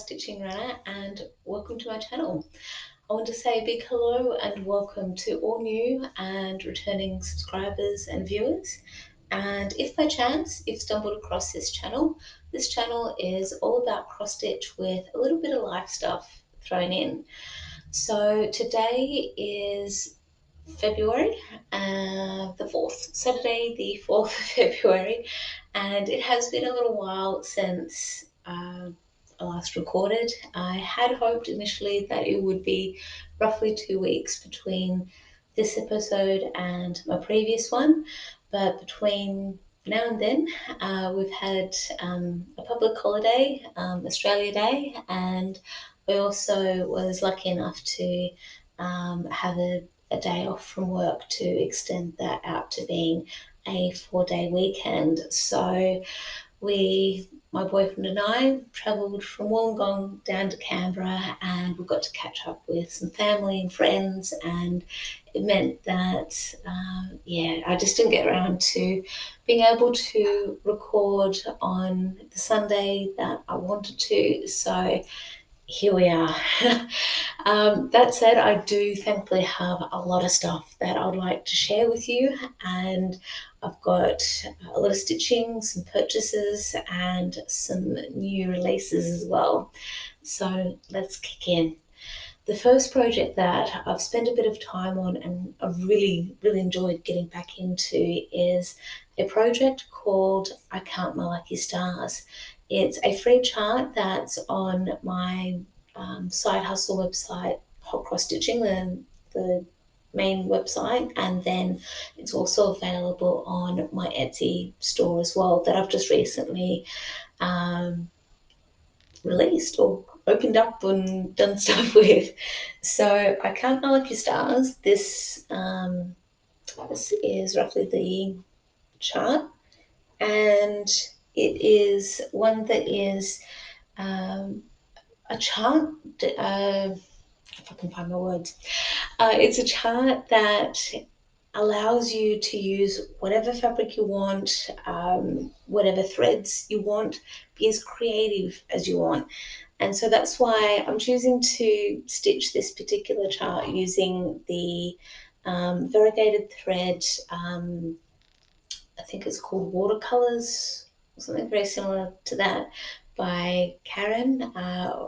cross-stitching runner and welcome to my channel. I want to say a big hello and welcome to all new and returning subscribers and viewers. And if by chance you've stumbled across this channel is all about cross-stitch with a little bit of life stuff thrown in. So today is February, the 4th, Saturday the 4th of February, and it has been a little while since I last recorded. I had hoped initially that it would be roughly 2 weeks between this episode and my previous one, but between now and then we've had a public holiday, Australia Day, and I also was lucky enough to have a day off from work to extend that out to being a 4-day weekend. So my boyfriend and I travelled from Wollongong down to Canberra, and we got to catch up with some family and friends, and it meant that I just didn't get around to being able to record on the Sunday that I wanted to. So here we are. That said, I do thankfully have a lot of stuff that I'd like to share with you, and I've got a lot of stitching, some purchases, and some new releases as well. So let's kick in. The first project that I've spent a bit of time on and I've really enjoyed getting back into is a project called I Count My Lucky Stars. It's a free chart that's on my side hustle website, Hot Cross Stitching, the main website, and then it's also available on my Etsy store as well, that I've just recently released or opened up and done stuff with. So I Count My Lucky Stars. This is roughly the chart, and it is one that is a chart. If I can find my words, it's a chart that allows you to use whatever fabric you want, whatever threads you want, be as creative as you want. And so that's why I'm choosing to stitch this particular chart using the variegated thread. I think it's called Watercolors, something very similar to that, by Karen, Caron,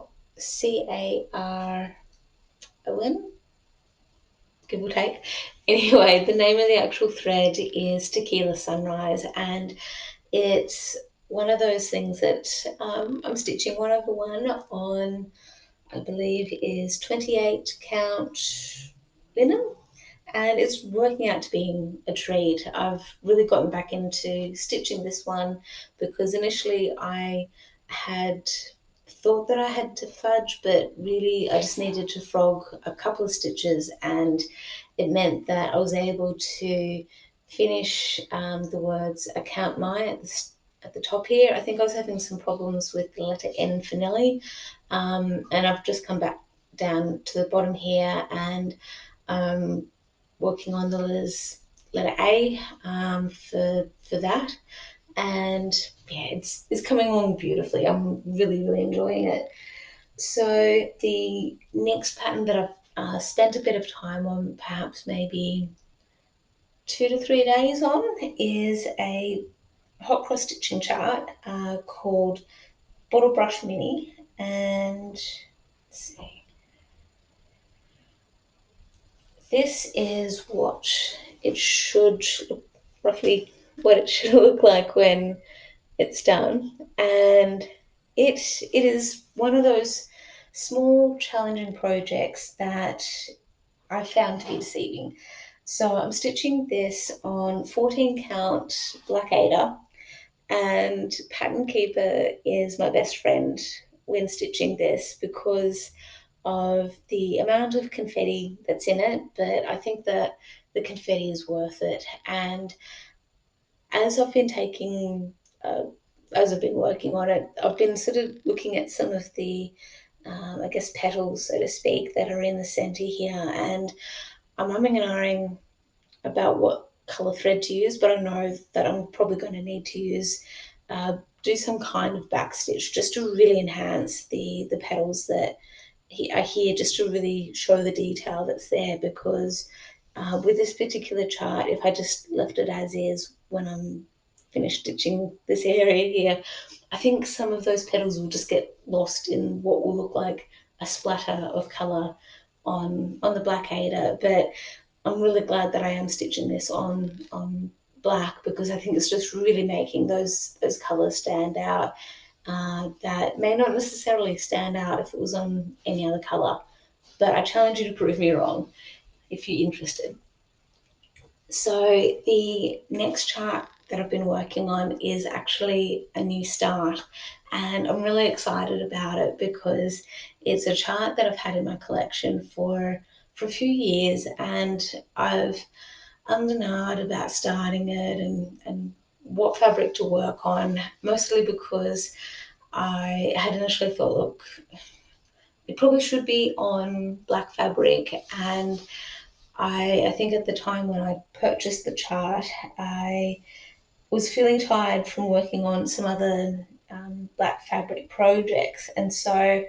give or take. Anyway, the name of the actual thread is Tequila Sunrise, and it's one of those things that I'm stitching 1/1 on, I believe is 28 count linen, and it's working out to being a treat. I've really gotten back into stitching this one because initially I had thought that I had to fudge, but really I just needed to frog a couple of stitches, and it meant that I was able to finish the words I count my at the top here. I think I was having some problems with the letter N for Nelly, and I've just come back down to the bottom here and working on the letter A for that, and yeah, it's coming along beautifully. I'm really enjoying it. So the next pattern that I've spent a bit of time on, perhaps maybe 2 to 3 days on, is a hot cross stitching chart called Bottle Brush Mini, and let's see. This is what it should look, roughly what it should look like when it's done, and it is one of those small challenging projects that I found to be deceiving. So I'm stitching this on 14 count Black Ada, and Pattern Keeper is my best friend when stitching this because of the amount of confetti that's in it, but I think that the confetti is worth it. And as I've been taking, as I've been working on it, I've been sort of looking at some of the, I guess, petals, so to speak, that are in the centre here, and I'm umming and ahhing about what colour thread to use, but I know that I'm probably going to need to use do some kind of back stitch just to really enhance the petals that are here, just to really show the detail that's there, because with this particular chart, if I just left it as is when I'm finished stitching this area here, I think some of those petals will just get lost in what will look like a splatter of colour on the black HAED. But I'm really glad that I am stitching this on black, because I think it's just really making those colours stand out that may not necessarily stand out if it was on any other colour. But I challenge you to prove me wrong if you're interested. So the next chart that I've been working on is actually a new start, and I'm really excited about it because it's a chart that I've had in my collection for a few years, and I've undenied about starting it and what fabric to work on, mostly because I had initially thought, look, it probably should be on black fabric, and I think at the time when I purchased the chart, I was feeling tired from working on some other black fabric projects, and so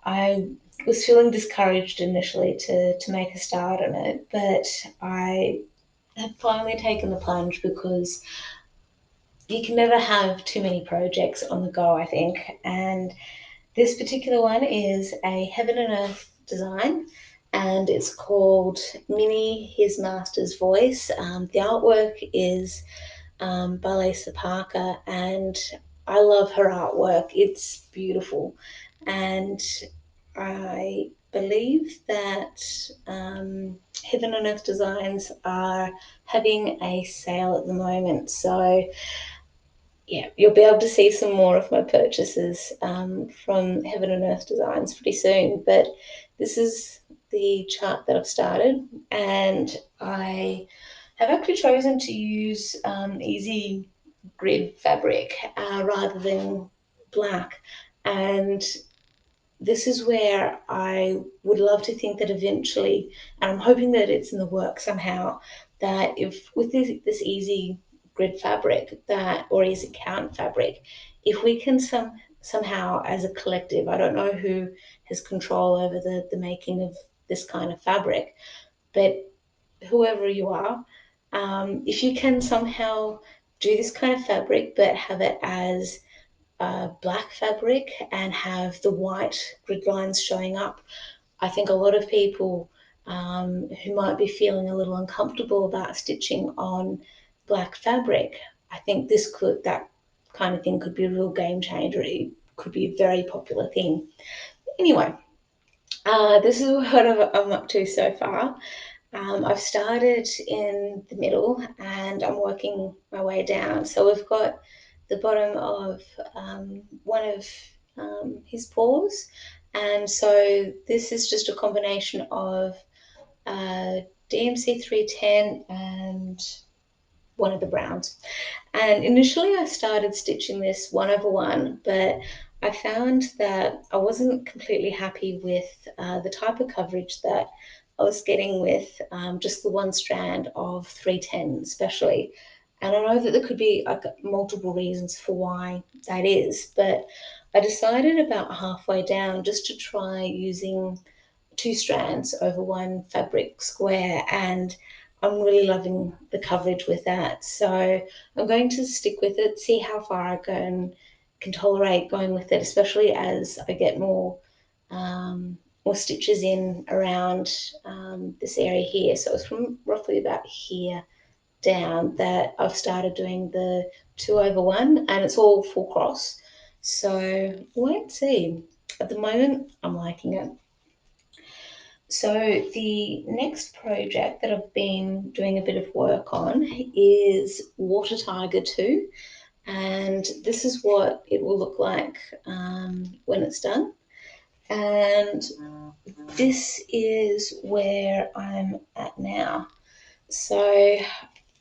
I was feeling discouraged initially to make a start on it, but I had finally taken the plunge because you can never have too many projects on the go, I think. And this particular one is a Heaven and Earth design, and it's called Mini His Master's Voice. The artwork is by Lisa Parker, and I love her artwork. It's beautiful, and I believe that Heaven and Earth Designs are having a sale at the moment, so yeah, you'll be able to see some more of my purchases from Heaven and Earth Designs pretty soon. But this is the chart that I've started, and I have actually chosen to use easy grid fabric rather than black. And this is where I would love to think that eventually, and I'm hoping that it's in the work somehow, that if with this easy grid fabric that, or easy count fabric, if we can somehow as a collective, I don't know who has control over the making of this kind of fabric, but whoever you are, if you can somehow do this kind of fabric but have it as black fabric and have the white grid lines showing up, I think a lot of people who might be feeling a little uncomfortable about stitching on black fabric, I think that kind of thing could be a real game changer. It could be a very popular thing. Anyway, this is what I'm up to so far. I've started in the middle and I'm working my way down. So we've got the bottom of one of his paws, and so this is just a combination of DMC 310 and one of the browns. And initially I started stitching this 1/1, but I found that I wasn't completely happy with the type of coverage that I was getting with just the one strand of 310 especially. And I know that there could be multiple reasons for why that is, but I decided about halfway down just to try using two strands over one fabric square, and I'm really loving the coverage with that. So I'm going to stick with it, see how far I can tolerate going with it, especially as I get more stitches in around this area here. So it's from roughly about here down that I've started doing the 2/1, and it's all full cross. So let's see. At the moment, I'm liking it. So the next project that I've been doing a bit of work on is Water Tiger 2, and this is what it will look like when it's done. And this is where I'm at now. So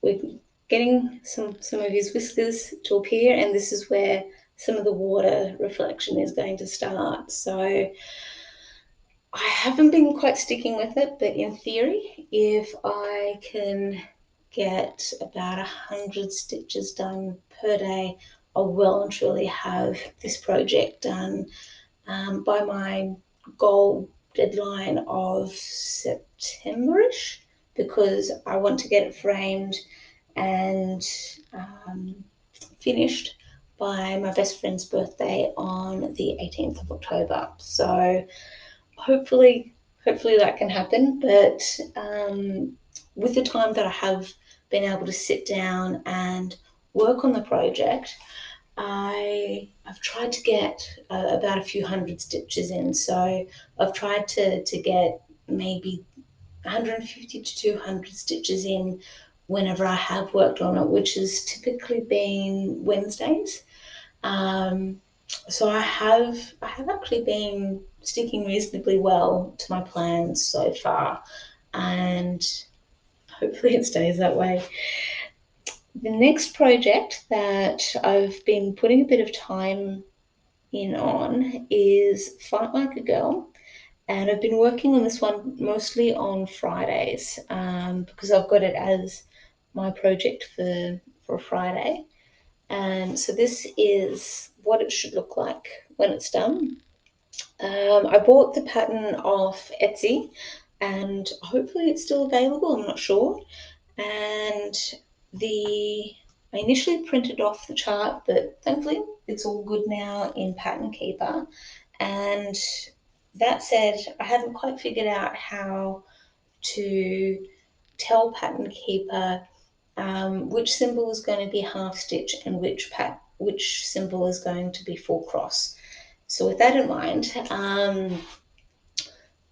we're getting some of his whiskers to appear, and this is where some of the water reflection is going to start. So I haven't been quite sticking with it, but in theory, if I can get about 100 stitches done per day, I'll well and truly have this project done by my goal deadline of September-ish, because I want to get it framed and finished by my best friend's birthday on the 18th of October. So hopefully that can happen. But with the time that I have been able to sit down and work on the project, I've tried to get about a few hundred stitches in. So I've tried to get maybe 150 to 200 stitches in whenever I have worked on it, which has typically been Wednesdays. So I have actually been sticking reasonably well to my plans so far, and hopefully it stays that way. The next project that I've been putting a bit of time in on is Fight Like a Girl, and I've been working on this one mostly on Fridays because I've got it as my project for Friday. And so this is what it should look like when it's done. I bought the pattern off Etsy, and hopefully it's still available, I'm not sure. And I initially printed off the chart, but thankfully it's all good now in Pattern Keeper. And that said, I haven't quite figured out how to tell Pattern Keeper which symbol is going to be half stitch and which symbol is going to be full cross. So with that in mind,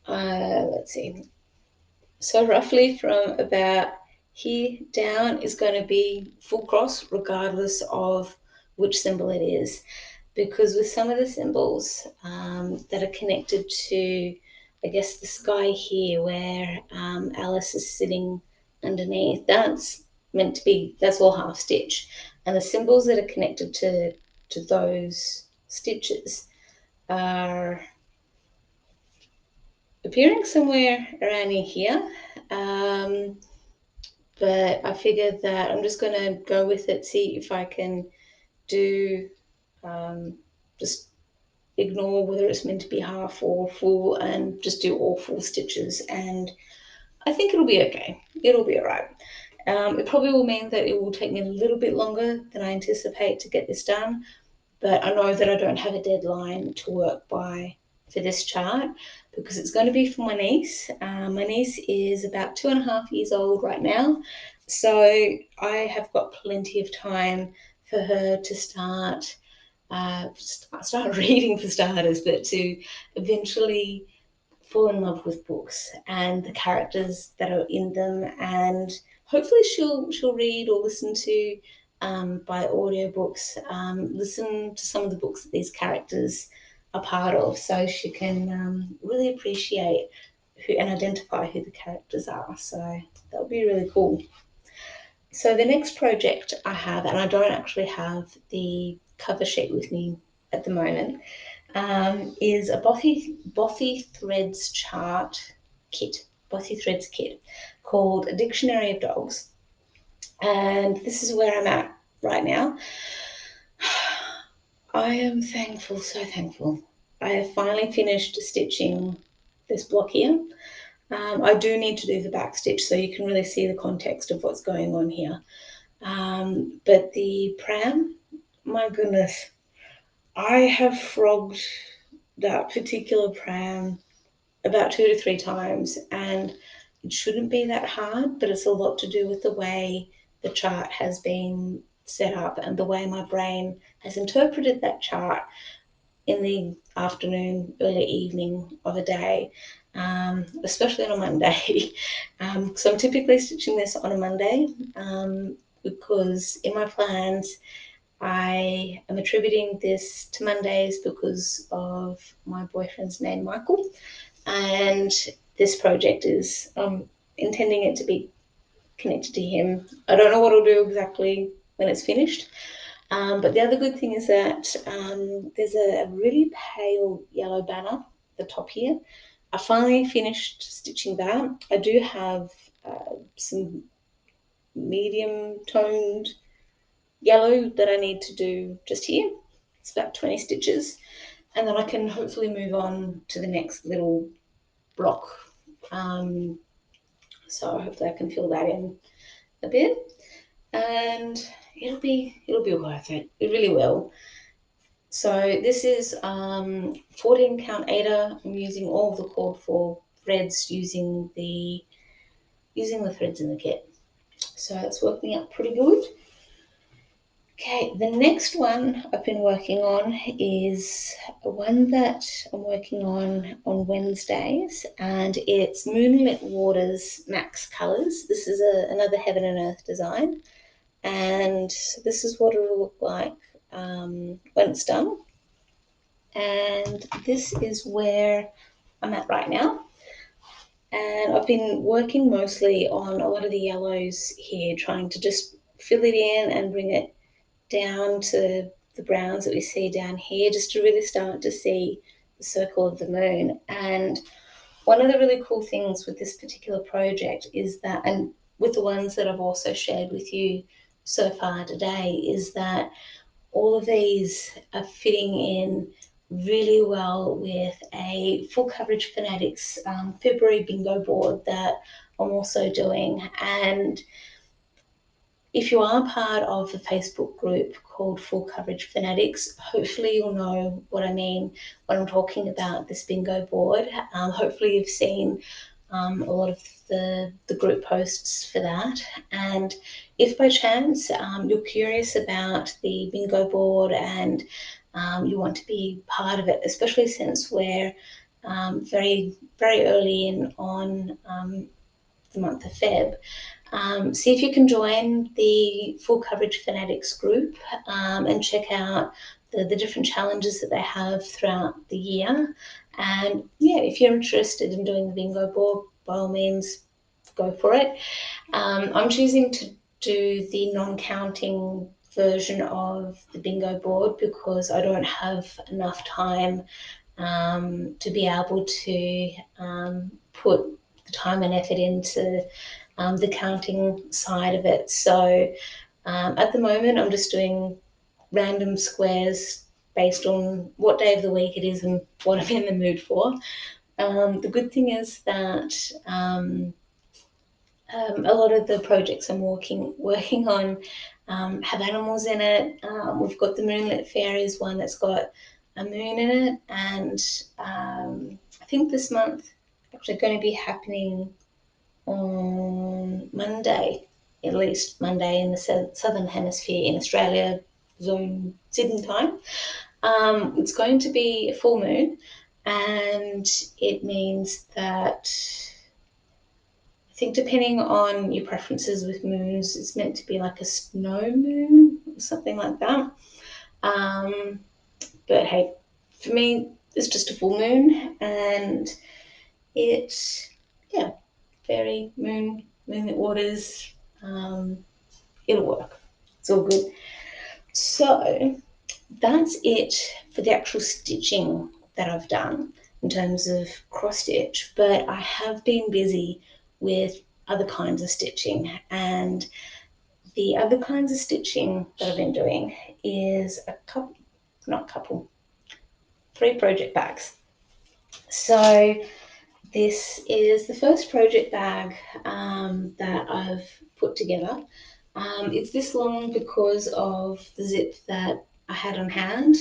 let's see. So roughly from about here down is going to be full cross regardless of which symbol it is, because with some of the symbols that are connected to, I guess, the sky here where Alice is sitting underneath, that's meant to be, that's all half stitch. And the symbols that are connected to those stitches are appearing somewhere around here. But I figured that I'm just going to go with it, see if I can do just ignore whether it's meant to be half or full and just do all full stitches, and I think it'll be okay. It'll be all right. It probably will mean that it will take me a little bit longer than I anticipate to get this done, but I know that I don't have a deadline to work by for this chart because it's going to be for my niece. My niece is about 2.5 years old right now, so I have got plenty of time for her to start reading for starters, but to eventually fall in love with books and the characters that are in them, and hopefully she'll read or listen to by audiobooks, listen to some of the books that these characters are part of, so she can really appreciate who and identify who the characters are. So that would be really cool. So the next project I have, and I don't actually have the cover sheet with me at the moment, is a Bothy Threads chart kit, Bothy Threads kit, called A Dictionary of Dogs. And this is where I'm at right now. I am thankful, so thankful. I have finally finished stitching this block here. I do need to do the back stitch so you can really see the context of what's going on here. But the pram, my goodness, I have frogged that particular pram about 2 to 3 times, and it shouldn't be that hard, but it's a lot to do with the way the chart has been set up and the way my brain has interpreted that chart in the afternoon, early evening of a day, especially on a Monday. So I'm typically stitching this on a Monday because in my plans I am attributing this to Mondays because of my boyfriend's name, Michael, and this project is intending it to be connected to him. I don't know what I'll do exactly when it's finished, but the other good thing is that there's a really pale yellow banner at the top here. I finally finished stitching that. I do have some medium toned yellow that I need to do just here. It's about 20 stitches, and then I can hopefully move on to the next little block. So hopefully I can fill that in a bit, and it'll be worth it. It really will. So this is 14 count Ada. I'm using all of the called for threads using the threads in the kit. So it's working out pretty good. Okay, the next one I've been working on is one that I'm working on Wednesdays, and it's Moonlit Waters Max Colors. This is another Heaven and Earth design, and this is what it'll look like when it's done. And this is where I'm at right now. And I've been working mostly on a lot of the yellows here, trying to just fill it in and bring it down to the browns that we see down here, just to really start to see the circle of the moon. And one of the really cool things with this particular project is that, and with the ones that I've also shared with you so far today, is that all of these are fitting in really well with a Full Coverage Fanatics February bingo board that I'm also doing. And if you are part of the Facebook group called Full Coverage Fanatics, hopefully you'll know what I mean when I'm talking about this bingo board. Hopefully you've seen a lot of the group posts for that. And if by chance you're curious about the bingo board and you want to be part of it, especially since we're very, very early in on the month of Feb, see if you can join the Full Coverage Fanatics group and check out the different challenges that they have throughout the year. And yeah, if you're interested in doing the bingo board, by all means, go for it. I'm choosing to do the non-counting version of the bingo board because I don't have enough time to be able to put the time and effort into the counting side of it. So at the moment, I'm just doing random squares based on what day of the week it is and what I'm in the mood for. The good thing is that a lot of the projects I'm working on have animals in it. We've got the Moonlit Fairies one that's got a moon in it, and I think this month actually going to be happening on Monday, at least Monday in the southern hemisphere in Australia, zone Sydney time. It's going to be a full moon, and it means that I think depending on your preferences with moons, it's meant to be like a snow moon or something like that. But hey, for me, it's just a full moon, and it's, yeah, very moonlit waters. It'll work. It's all good. So that's it for the actual stitching that I've done in terms of cross stitch, but I have been busy with other kinds of stitching, and the other kinds of stitching that I've been doing is three project bags. So this is the first project bag that I've put together. It's this long because of the zip that I had on hand.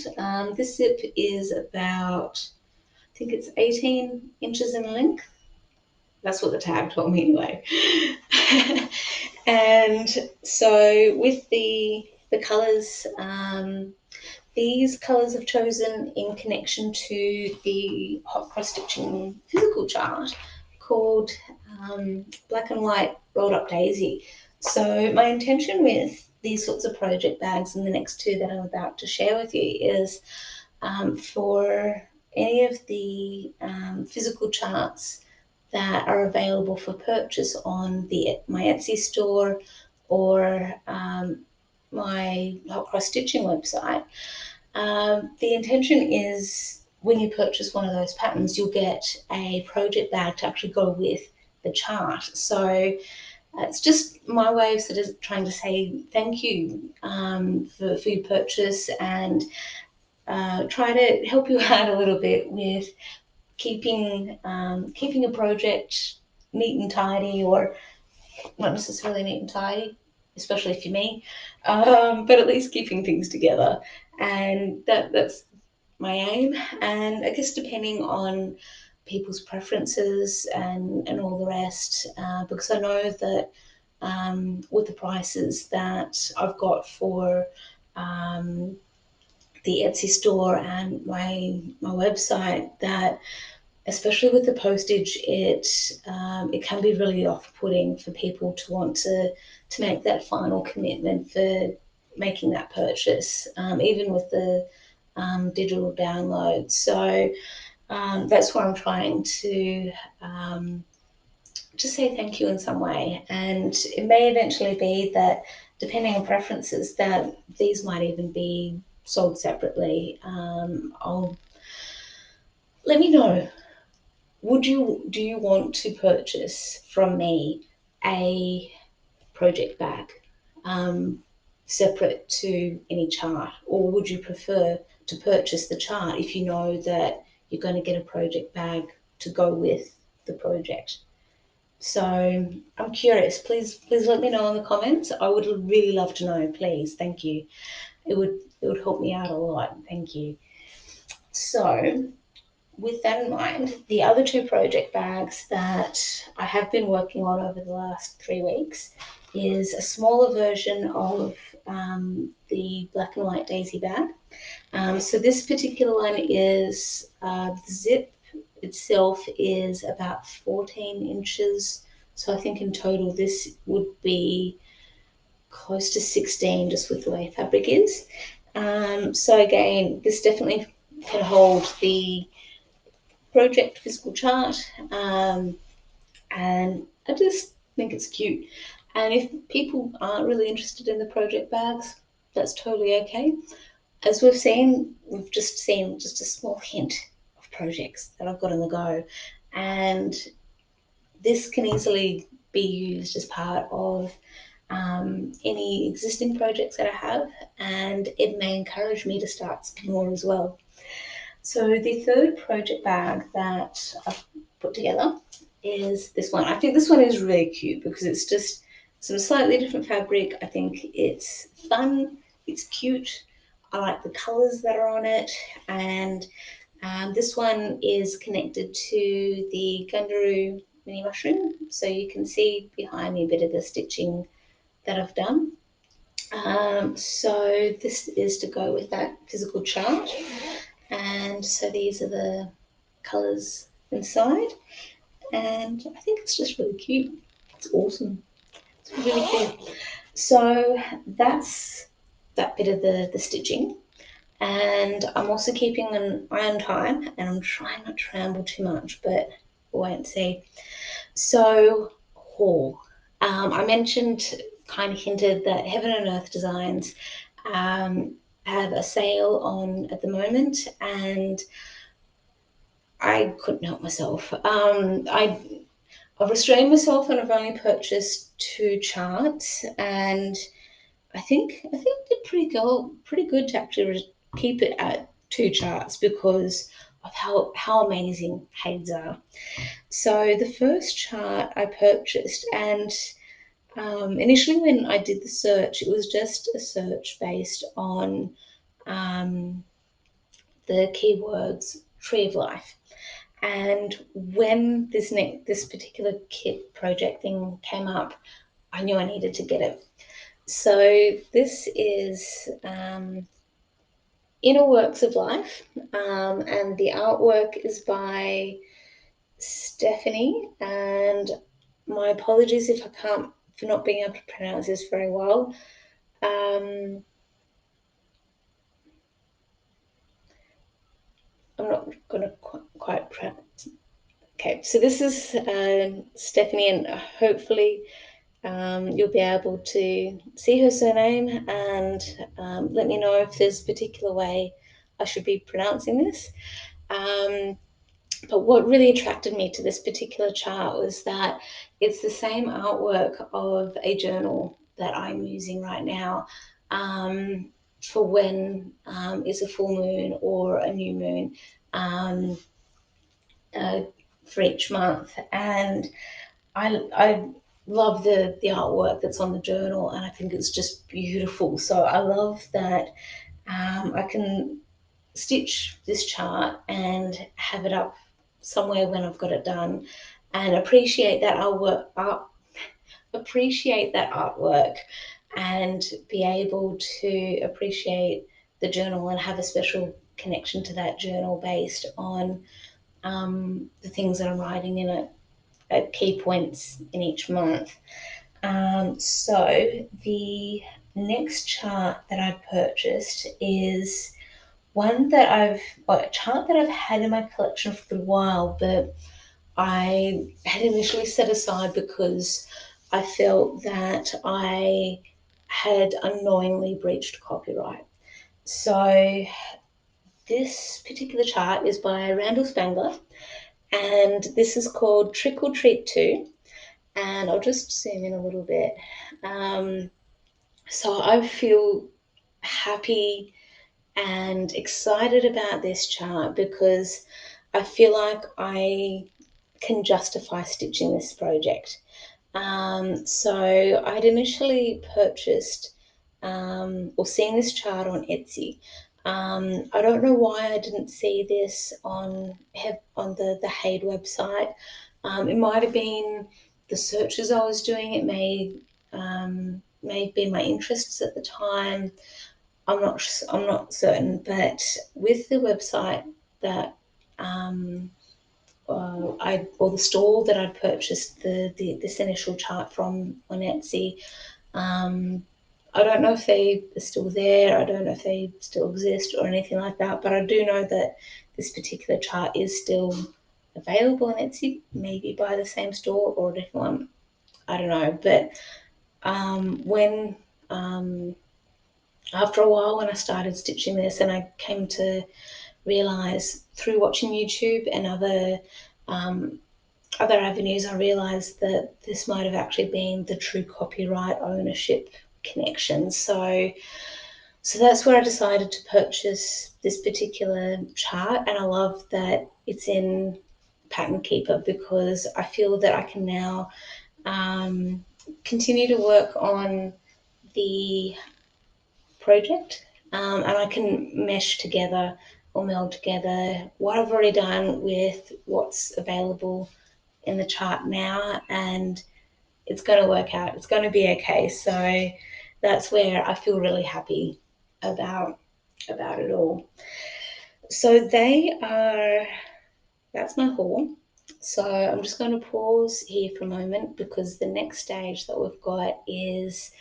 This zip is about, I think it's 18 inches in length. That's what the tag told me anyway. And so with the colours, these colours I've chosen in connection to the hot cross stitching physical chart called Black and White Rolled Up Daisy. So my intention with these sorts of project bags and the next two that I'm about to share with you is for any of the physical charts that are available for purchase on my Etsy store or my hot cross stitching website. The intention is when you purchase one of those patterns, you'll get a project bag to actually go with the chart. So It's just my way of sort of trying to say thank you for your purchase, and try to help you out a little bit with keeping a project neat and tidy, or not necessarily neat and tidy, especially if you're me, but at least keeping things together. And that's my aim. And I guess depending on people's preferences and all the rest, because I know that with the prices that I've got for the Etsy store and my website, that especially with the postage, it can be really off-putting for people to want to make that final commitment for making that purchase, even with the digital download. So that's why I'm trying to just say thank you in some way. And it may eventually be that, depending on preferences, that these might even be sold separately. I'll let me know. Do you want to purchase from me a project bag separate to any chart, or would you prefer to purchase the chart if you know that you're going to get a project bag to go with the project? So I'm curious. Please let me know in the comments. I would really love to know. Please, thank you. It would help me out a lot. Thank you. So with that in mind, the other two project bags that I have been working on over the last 3 weeks is a smaller version of the black and white daisy bag. So this particular one is the zip itself is about 14 inches. So I think in total this would be close to 16, just with the way fabric is. So again, this definitely can hold the project physical chart, and I just think it's cute. And if people aren't really interested in the project bags, that's totally okay. As we've just seen just a small hint of projects that I've got on the go, and this can easily be used as part of any existing projects that I have, and it may encourage me to start some more as well. So the third project bag that I've put together is this one. I think this one is really cute because it's just some slightly different fabric. I think it's fun, it's cute. I like the colors that are on it, and this one is connected to the kangaroo mini mushroom, so you can see behind me a bit of the stitching that I've done. So this is to go with that physical chart, and so these are the colors inside, and I think it's just really cute. It's awesome. It's really cute. So that's that bit of the stitching, and I'm also keeping an eye on time, and I'm trying not to ramble too much, but we'll wait and see. So haul. I mentioned, kind of hinted that Heaven and Earth Designs have a sale on at the moment, and I couldn't help myself. I've restrained myself, and I've only purchased 2 charts, and I think they're pretty good to actually keep it at 2 charts because of how amazing HAEDs are. So the first chart I purchased, and initially when I did the search, it was just a search based on um, the keywords tree of life. And when this particular kit project thing came up, I knew I needed to get it. So this is Inner Works of Life, and the artwork is by Stephanie. And my apologies if I can't for not being able to pronounce this very well. I'm not going to quite pronounce. Okay, so this is Stephanie, and hopefully you'll be able to see her surname, and let me know if there's a particular way I should be pronouncing this. Um, But what really attracted me to this particular chart was that it's the same artwork of a journal that I'm using right now, for when is a full moon or a new moon, um, uh, for each month. And I love the artwork that's on the journal, and I think it's just beautiful. So I love that I can stitch this chart and have it up somewhere when I've got it done, and appreciate that artwork, and be able to appreciate the journal and have a special connection to that journal based on the things that I'm writing in it at key points in each month. So the next chart that I purchased is a chart that I've had in my collection for a while, but I had initially set aside because I felt that I had unknowingly breached copyright. So this particular chart is by Randall Spangler, and this is called Trick or Treat 2. And I'll just zoom in a little bit. So I feel happy and excited about this chart because I feel like I can justify stitching this project. So I'd initially purchased or seen this chart on Etsy. I don't know why I didn't see this on the HAED website. It might have been the searches I was doing. It may have been my interests at the time. I'm not certain, but with the website that or the store that I'd purchased this initial chart from on Etsy. I don't know if they are still there. I don't know if they still exist or anything like that. But I do know that this particular chart is still available on Etsy. Maybe by the same store or a different one. I don't know. But when after a while, when I started stitching this, and I came to realize through watching YouTube and other avenues, I realised that this might have actually been the true copyright ownership connection. So that's where I decided to purchase this particular chart, and I love that it's in Pattern Keeper because I feel that I can now continue to work on the project, and I can mesh together or meld together what I've already done with what's available in the chart now, and it's going to work out. It's going to be okay. So that's where I feel really happy about it all. So that's my haul. So I'm just going to pause here for a moment because the next stage that we've got is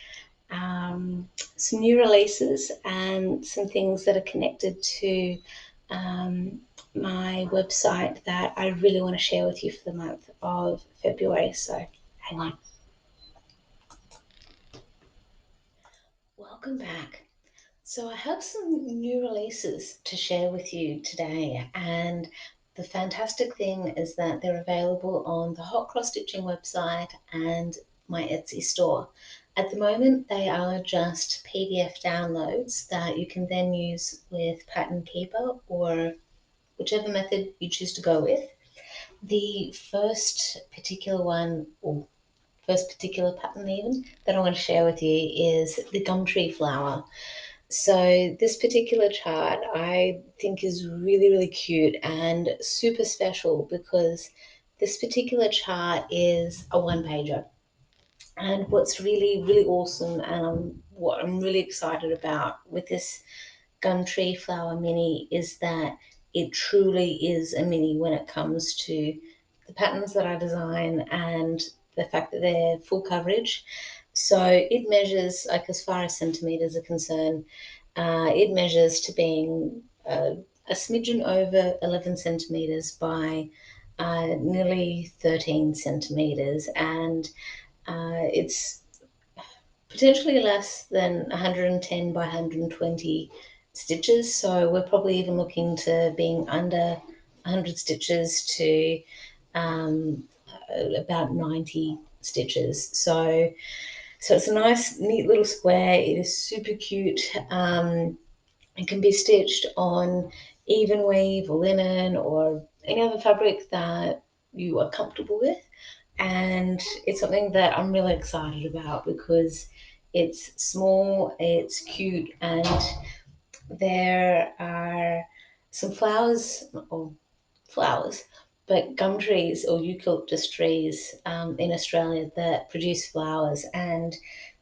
some new releases and some things that are connected to my website that I really want to share with you for the month of February. So hang on. Welcome back. So I have some new releases to share with you today, and the fantastic thing is that they're available on the Hot Cross Stitching website and my Etsy store. At the moment, they are just PDF downloads that you can then use with Pattern Keeper or whichever method you choose to go with. The first particular pattern even that I want to share with you is the Gumtree flower. So this particular chart I think is really, really cute and super special because this particular chart is a one-pager. And what's really, really awesome and what I'm really excited about with this Gumtree Flower Mini is that it truly is a mini when it comes to the patterns that I design and the fact that they're full coverage. So it measures, like as far as centimeters are concerned, it measures to being a smidgen over 11 centimeters by nearly 13 centimeters, and it's potentially less than 110 by 120 stitches. So we're probably even looking to being under 100 stitches to about 90 stitches. So it's a nice, neat little square. It is super cute. It can be stitched on even weave or linen or any other fabric that you are comfortable with. And it's something that I'm really excited about because it's small, it's cute, and there are some flowers, but gum trees or eucalyptus trees in Australia that produce flowers, and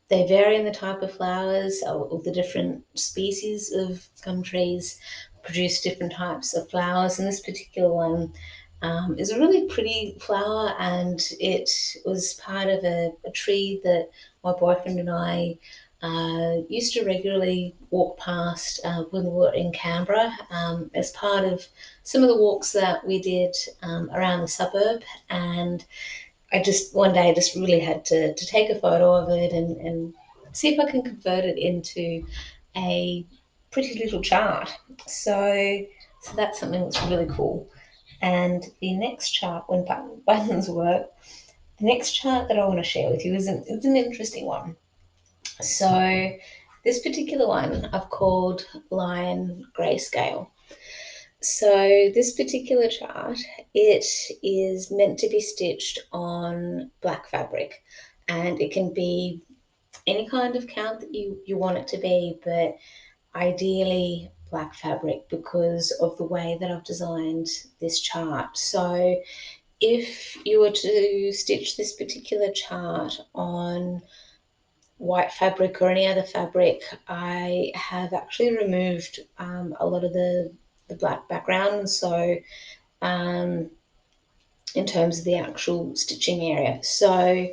they vary in the type of flowers, or the different species of gum trees produce different types of flowers. And this particular one is a really pretty flower, and it was part of a tree that my boyfriend and I used to regularly walk past when we were in Canberra as part of some of the walks that we did around the suburb. And I just one day just really had to take a photo of it and see if I can convert it into a pretty little chart. So that's something that's really cool. And the next chart, when buttons work, the next chart that I want to share with you is an interesting one. So this particular one I've called Line Grayscale. So this particular chart, it is meant to be stitched on black fabric, and it can be any kind of count that you want it to be, but ideally black fabric because of the way that I've designed this chart. So if you were to stitch this particular chart on white fabric or any other fabric, I have actually removed a lot of the black background. So in terms of the actual stitching area. So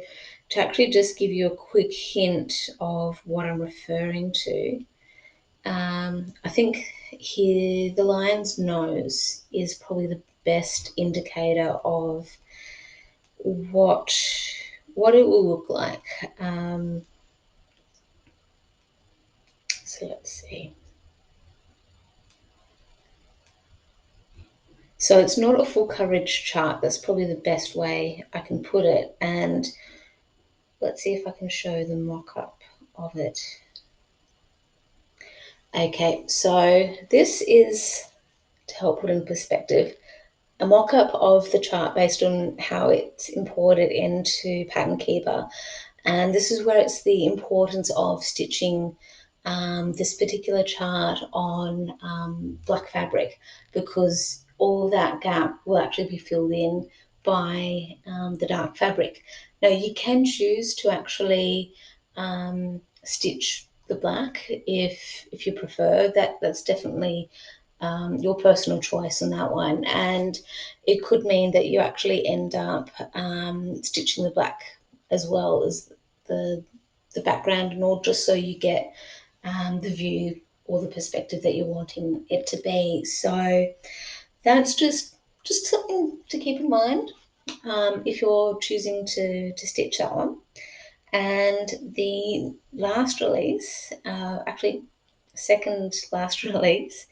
to actually just give you a quick hint of what I'm referring to, I think here the lion's nose is probably the best indicator of what it will look like. So let's see. So it's not a full coverage chart. That's probably the best way I can put it. And let's see if I can show the mock-up of it. Okay, so this is, to help put in perspective, a mock-up of the chart based on how it's imported into Pattern Keeper. And this is where it's the importance of stitching this particular chart on black fabric, because all that gap will actually be filled in by the dark fabric. Now you can choose to actually stitch the black if you prefer. That's definitely your personal choice on that one, and it could mean that you actually end up stitching the black as well as the background and all, just so you get the view or the perspective that you're wanting it to be. So that's just something to keep in mind if you're choosing to stitch that one. And the last release, actually second last release,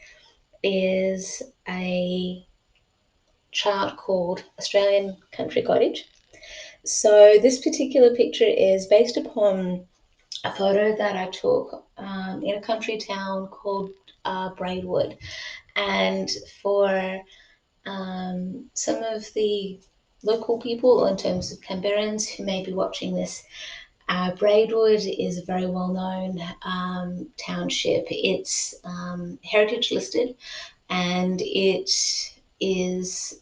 is a chart called Australian Country Cottage. So this particular picture is based upon a photo that I took in a country town called Braidwood. And for some of the local people, in terms of Canberrans who may be watching this, Braidwood is a very well-known township. It's heritage listed, and it is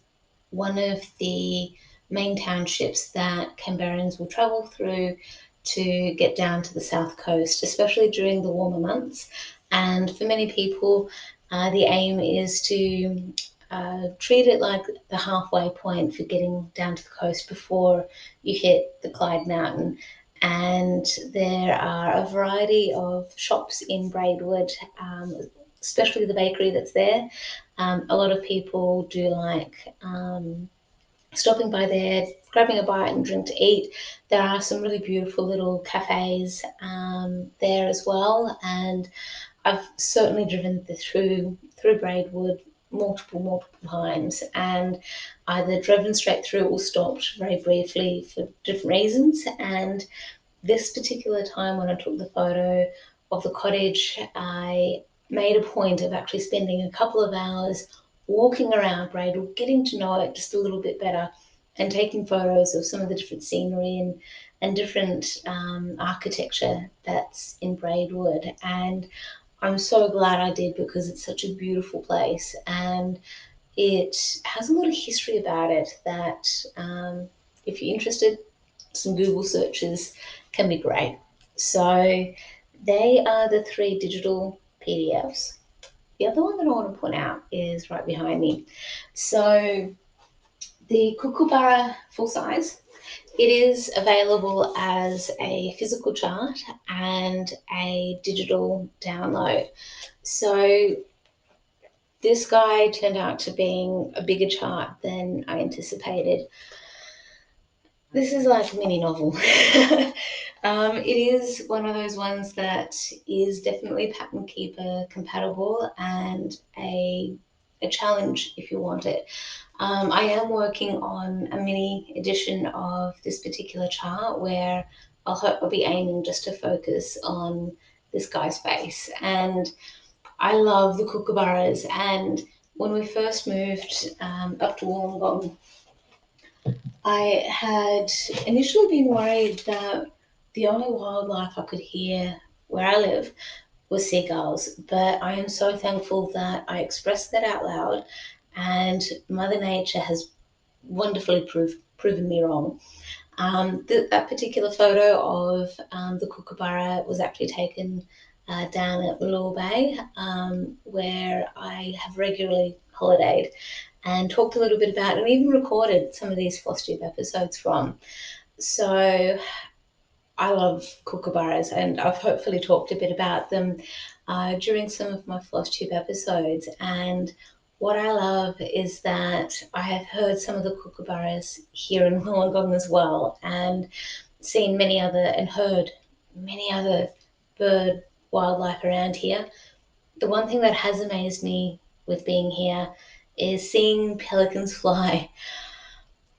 one of the main townships that Canberrans will travel through to get down to the south coast, especially during the warmer months. And for many people, the aim is to treat it like the halfway point for getting down to the coast before you hit the Clyde Mountain. And there are a variety of shops in Braidwood, especially the bakery that's there. A lot of people do like stopping by there, grabbing a bite and drink to eat. There are some really beautiful little cafes there as well, and I've certainly driven through Braidwood multiple times, and either driven straight through or stopped very briefly for different reasons. And this particular time when I took the photo of the cottage, I made a point of actually spending a couple of hours walking around Braidwood, getting to know it just a little bit better, and taking photos of some of the different scenery and different architecture that's in Braidwood. And I'm so glad I did, because it's such a beautiful place, and it has a lot of history about it that, if you're interested, some Google searches can be great. So they are the 3 digital PDFs. The other one that I want to point out is right behind me. So the Kookaburra full size, it is available as a physical chart and a digital download. So this guy turned out to being a bigger chart than I anticipated. This is like a mini novel. It is one of those ones that is definitely Pattern Keeper compatible, and a challenge if you want it. I am working on a mini edition of this particular chart where I'll be aiming just to focus on this guy's face. And I love the kookaburras. And when we first moved up to Wollongong, I had initially been worried that the only wildlife I could hear where I live was seagulls, but I am so thankful that I expressed that out loud, and Mother Nature has wonderfully proven me wrong. That particular photo of the kookaburra was actually taken down at Ulua Bay, where I have regularly holidayed, and talked a little bit about, and even recorded some of these Flosstube episodes from. So I love kookaburras, and I've hopefully talked a bit about them during some of my Flosstube episodes. And what I love is that I have heard some of the kookaburras here in Wollongong as well, and seen many other and heard many other bird wildlife around here. The one thing that has amazed me with being here is seeing pelicans fly.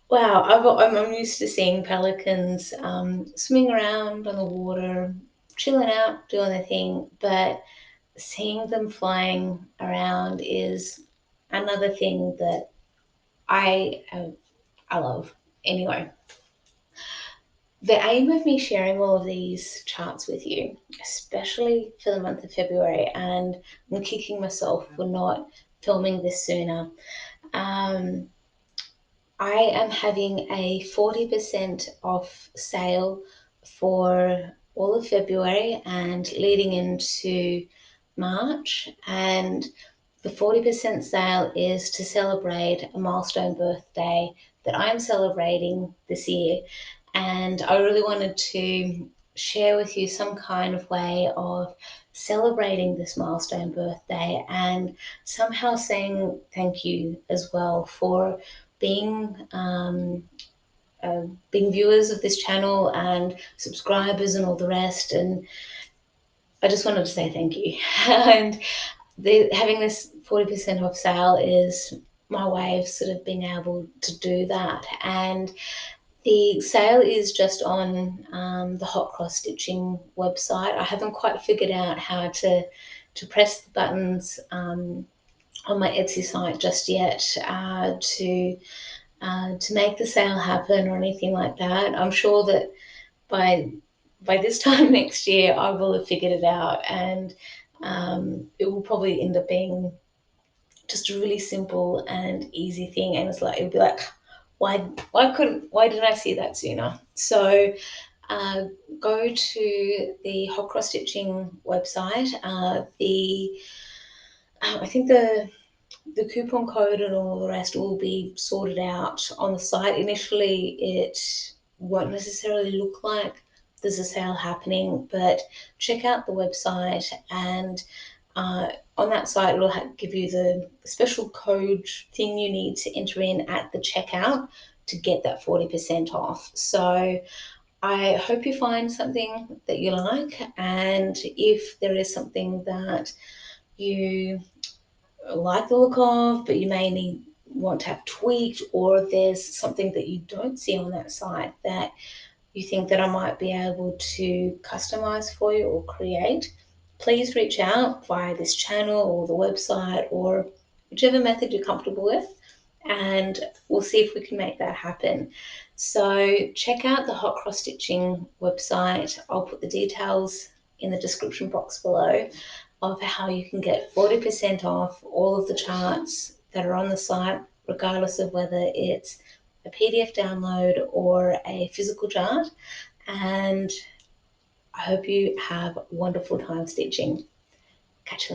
Wow, I'm used to seeing pelicans swimming around on the water, chilling out, doing their thing, but seeing them flying around is another thing that I love. Anyway, the aim of me sharing all of these charts with you, especially for the month of February, and I'm kicking myself for not filming this sooner. I am having a 40% off sale for all of February and leading into March. And the 40% sale is to celebrate a milestone birthday that I'm celebrating this year. And I really wanted to share with you some kind of way of celebrating this milestone birthday, and somehow saying thank you as well for being being viewers of this channel and subscribers and all the rest. And I just wanted to say thank you. And having this 40% off sale is my way of sort of being able to do that. And the sale is just on the hot cross stitching website. I haven't quite figured out how to press the buttons on my Etsy site just yet to make the sale happen or anything like that. I'm sure that by this time next year, I will have figured it out, and it will probably end up being just a really simple and easy thing. And it'll be like, why didn't I see that sooner? So go to the hot cross stitching website. I think the coupon code and all the rest will be sorted out on the site. Initially, it won't necessarily look like there's a sale happening, but check out the website, and on that site it'll give you the special code thing you need to enter in at the checkout to get that 40% off. So I hope you find something that you like, and if there is something that you like the look of, but you may want to have tweaked, or there's something that you don't see on that site that you think that I might be able to customize for you or create, please reach out via this channel or the website or whichever method you're comfortable with, and we'll see if we can make that happen. So check out the hot cross stitching website. I'll put the details in the description box below of how you can get 40% off all of the charts that are on the site, regardless of whether it's a PDF download or a physical chart. And I hope you have a wonderful time stitching. Catch you later.